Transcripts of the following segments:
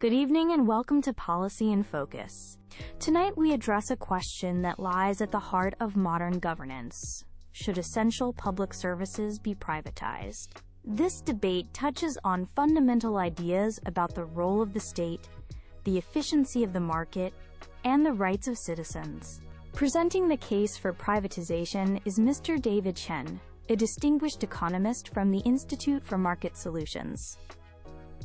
Good evening and welcome to Policy in Focus. Tonight we address a question that lies at the heart of modern governance. Should essential public services be privatized? This debate touches on fundamental ideas about the role of the state, the efficiency of the market, and the rights of citizens. Presenting the case for privatization is Mr. David Chen, a distinguished economist from the Institute for Market Solutions.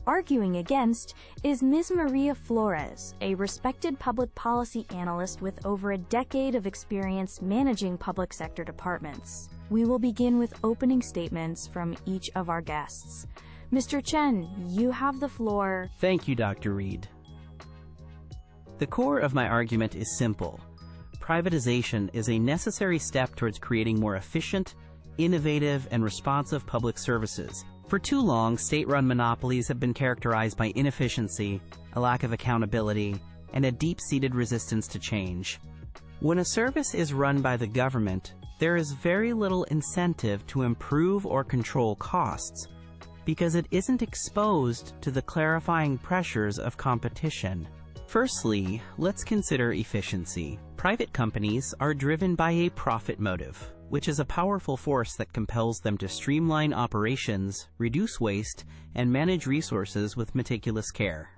Arguing against is Ms. Maria Flores, a respected public policy analyst with over a decade of experience managing public sector departments. We will begin with opening statements from each of our guests. Mr. Chen, you have the floor. Thank you, Dr. Reed. The core of my argument is simple. Privatization is a necessary step towards creating more efficient, innovative, and responsive public services. For too long, state-run monopolies have been characterized by inefficiency, a lack of accountability, and a deep-seated resistance to change. When a service is run by the government, there is very little incentive to improve or control costs, because it isn't exposed to the clarifying pressures of competition. Firstly, let's consider efficiency. Private companies are driven by a profit motive, which is a powerful force that compels them to streamline operations, reduce waste, and manage resources with meticulous care.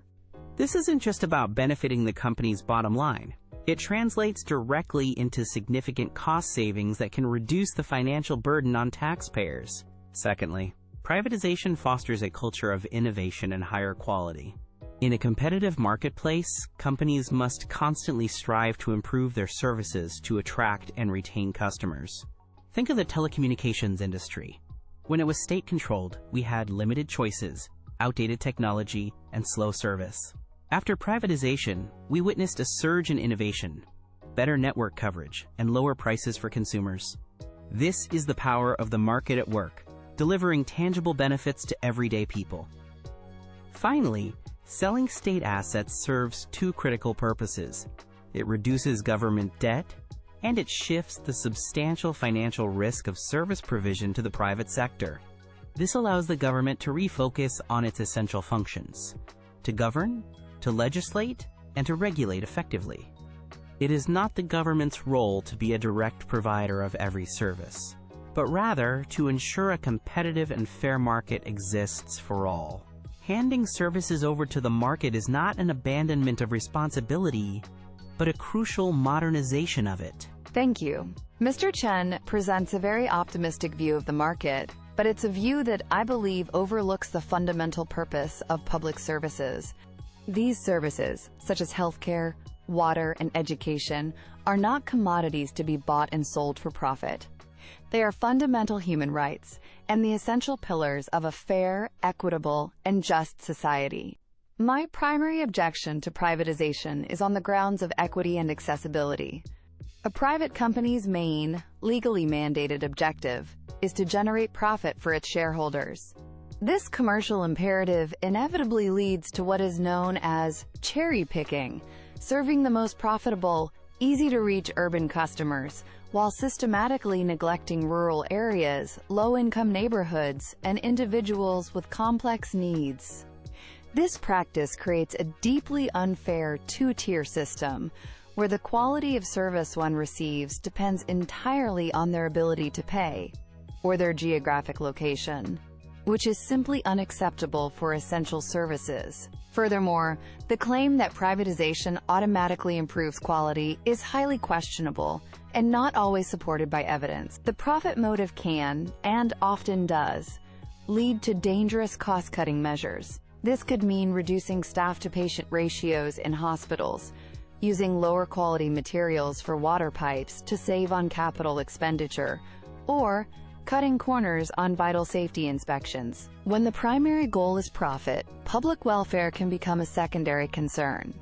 This isn't just about benefiting the company's bottom line. It translates directly into significant cost savings that can reduce the financial burden on taxpayers. Secondly, privatization fosters a culture of innovation and higher quality. In a competitive marketplace, companies must constantly strive to improve their services to attract and retain customers. Think of the telecommunications industry. When it was state-controlled, we had limited choices, outdated technology, and slow service. After privatization, we witnessed a surge in innovation, better network coverage, and lower prices for consumers. This is the power of the market at work, delivering tangible benefits to everyday people. Finally, selling state assets serves two critical purposes. It reduces government debt, and it shifts the substantial financial risk of service provision to the private sector. This allows the government to refocus on its essential functions: to govern, to legislate, and to regulate effectively. It is not the government's role to be a direct provider of every service, but rather to ensure a competitive and fair market exists for all. Handing services over to the market is not an abandonment of responsibility, but a crucial modernization of it. Thank you. Mr. Chen presents a very optimistic view of the market, but it's a view that I believe overlooks the fundamental purpose of public services. These services, such as healthcare, water, and education, are not commodities to be bought and sold for profit. They are fundamental human rights and the essential pillars of a fair, equitable, and just society. My primary objection to privatization is on the grounds of equity and accessibility. A private company's main, legally mandated objective is to generate profit for its shareholders. This commercial imperative inevitably leads to what is known as cherry-picking, serving the most profitable, easy-to-reach urban customers, while systematically neglecting rural areas, low-income neighborhoods, and individuals with complex needs. This practice creates a deeply unfair two-tier system, where the quality of service one receives depends entirely on their ability to pay, or their geographic location, which is simply unacceptable for essential services. Furthermore, the claim that privatization automatically improves quality is highly questionable and not always supported by evidence. The profit motive can, and often does, lead to dangerous cost-cutting measures. This could mean reducing staff-to-patient ratios in hospitals, using lower-quality materials for water pipes to save on capital expenditure, or cutting corners on vital safety inspections. When the primary goal is profit, public welfare can become a secondary concern.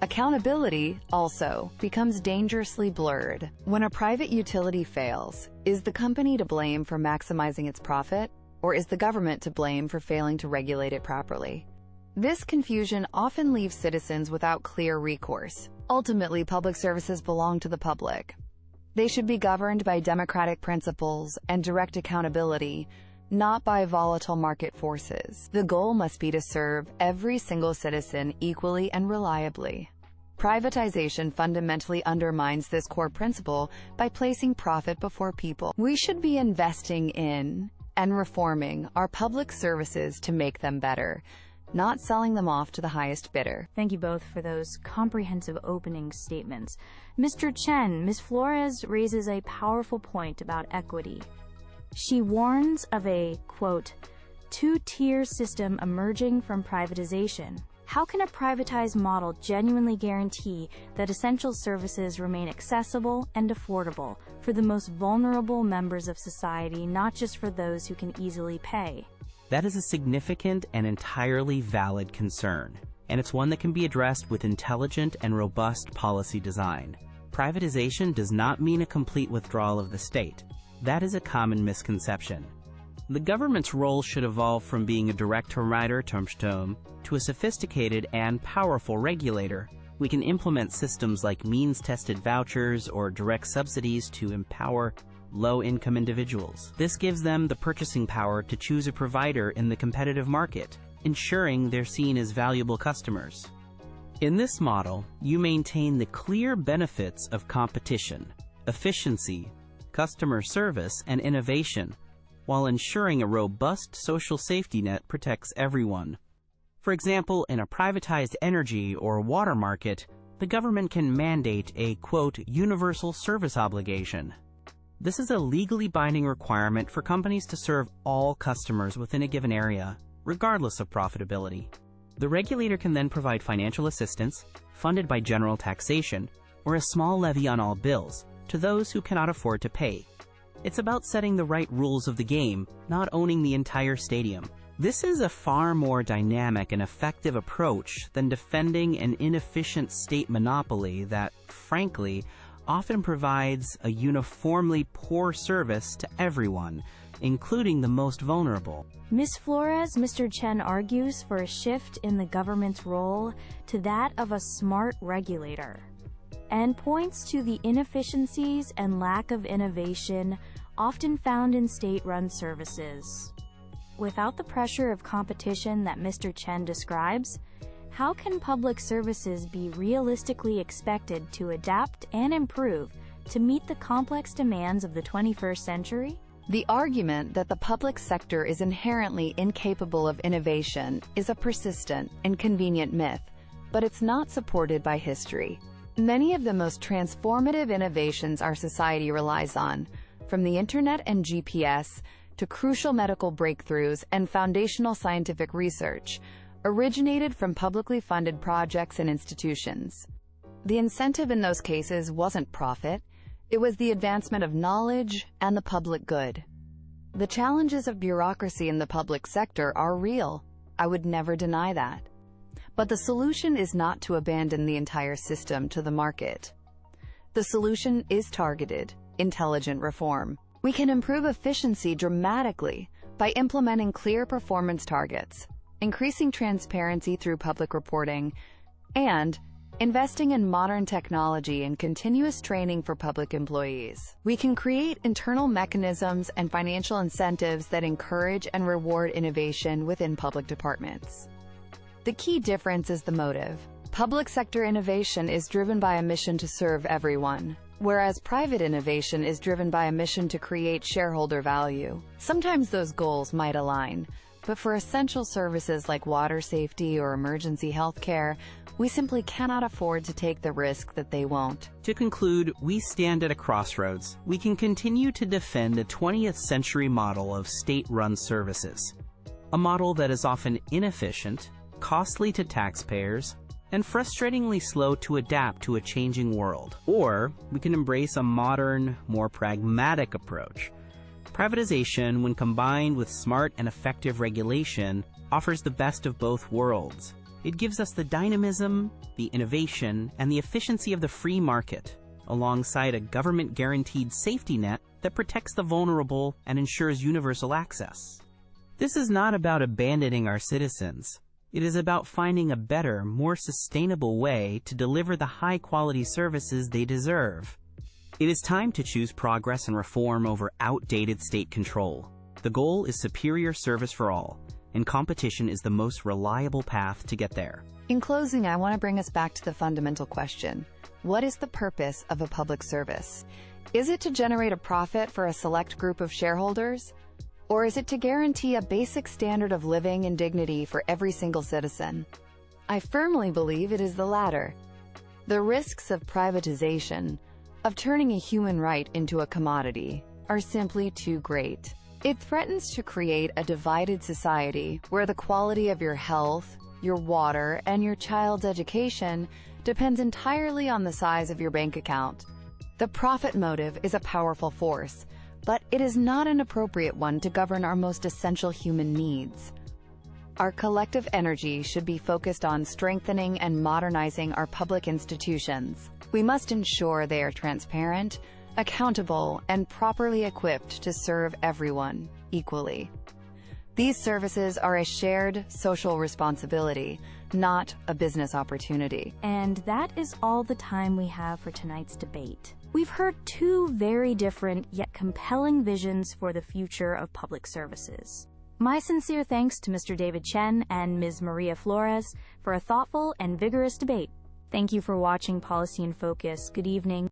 Accountability, also, becomes dangerously blurred. When a private utility fails, is the company to blame for maximizing its profit, or is the government to blame for failing to regulate it properly? This confusion often leaves citizens without clear recourse. Ultimately, public services belong to the public. They should be governed by democratic principles and direct accountability, not by volatile market forces. The goal must be to serve every single citizen equally and reliably. Privatization fundamentally undermines this core principle by placing profit before people. We should be investing in and reforming our public services to make them better, not selling them off to the highest bidder. Thank you both for those comprehensive opening statements. Mr. Chen, Ms. Flores raises a powerful point about equity. She warns of a, quote, two-tier system emerging from privatization. How can a privatized model genuinely guarantee that essential services remain accessible and affordable for the most vulnerable members of society, not just for those who can easily pay? That is a significant and entirely valid concern, and it's one that can be addressed with intelligent and robust policy design. Privatization does not mean a complete withdrawal of the state. That is a common misconception. The government's role should evolve from being a direct-to-rider to a sophisticated and powerful regulator. We can implement systems like means-tested vouchers or direct subsidies to empower low-income individuals. This gives them the purchasing power to choose a provider in the competitive market, ensuring they're seen as valuable customers. In this model, you maintain the clear benefits of competition, efficiency, customer service, and innovation, while ensuring a robust social safety net protects everyone. For example, in a privatized energy or water market, the government can mandate a, quote, universal service obligation. This is a legally binding requirement for companies to serve all customers within a given area, regardless of profitability. The regulator can then provide financial assistance, funded by general taxation, or a small levy on all bills, to those who cannot afford to pay. It's about setting the right rules of the game, not owning the entire stadium. This is a far more dynamic and effective approach than defending an inefficient state monopoly that, frankly, often provides a uniformly poor service to everyone, including the most vulnerable. Ms. Flores, Mr. Chen argues for a shift in the government's role to that of a smart regulator, and points to the inefficiencies and lack of innovation often found in state-run services. Without the pressure of competition that Mr. Chen describes, how can public services be realistically expected to adapt and improve to meet the complex demands of the 21st century? The argument that the public sector is inherently incapable of innovation is a persistent and convenient myth, but it's not supported by history. Many of the most transformative innovations our society relies on, from the internet and GPS to crucial medical breakthroughs and foundational scientific research, originated from publicly funded projects and institutions. The incentive in those cases wasn't profit, it was the advancement of knowledge and the public good. The challenges of bureaucracy in the public sector are real. I would never deny that. But the solution is not to abandon the entire system to the market. The solution is targeted, intelligent reform. We can improve efficiency dramatically by implementing clear performance targets, increasing transparency through public reporting, and investing in modern technology and continuous training for public employees. We can create internal mechanisms and financial incentives that encourage and reward innovation within public departments. The key difference is the motive. Public sector innovation is driven by a mission to serve everyone, whereas private innovation is driven by a mission to create shareholder value. Sometimes those goals might align, but for essential services like water safety or emergency health care, we simply cannot afford to take the risk that they won't. To conclude, we stand at a crossroads. We can continue to defend a 20th century model of state-run services, a model that is often inefficient, costly to taxpayers, and frustratingly slow to adapt to a changing world. Or we can embrace a modern, more pragmatic approach. Privatization, when combined with smart and effective regulation, offers the best of both worlds. It gives us the dynamism, the innovation, and the efficiency of the free market, alongside a government-guaranteed safety net that protects the vulnerable and ensures universal access. This is not about abandoning our citizens. It is about finding a better, more sustainable way to deliver the high-quality services they deserve. It is time to choose progress and reform over outdated state control. The goal is superior service for all, and competition is the most reliable path to get there. In closing, I want to bring us back to the fundamental question. What is the purpose of a public service? Is it to generate a profit for a select group of shareholders? Or is it to guarantee a basic standard of living and dignity for every single citizen? I firmly believe it is the latter. The risks of privatization, of turning a human right into a commodity, are simply too great. It threatens to create a divided society where the quality of your health, your water, and your child's education depends entirely on the size of your bank account. The profit motive is a powerful force, but it is not an appropriate one to govern our most essential human needs. Our collective energy should be focused on strengthening and modernizing our public institutions. We must ensure they are transparent, accountable, and properly equipped to serve everyone equally. These services are a shared social responsibility, not a business opportunity. And that is all the time we have for tonight's debate. We've heard two very different yet compelling visions for the future of public services. My sincere thanks to Mr. David Chen and Ms. Maria Flores for a thoughtful and vigorous debate. Thank you for watching Policy in Focus. Good evening.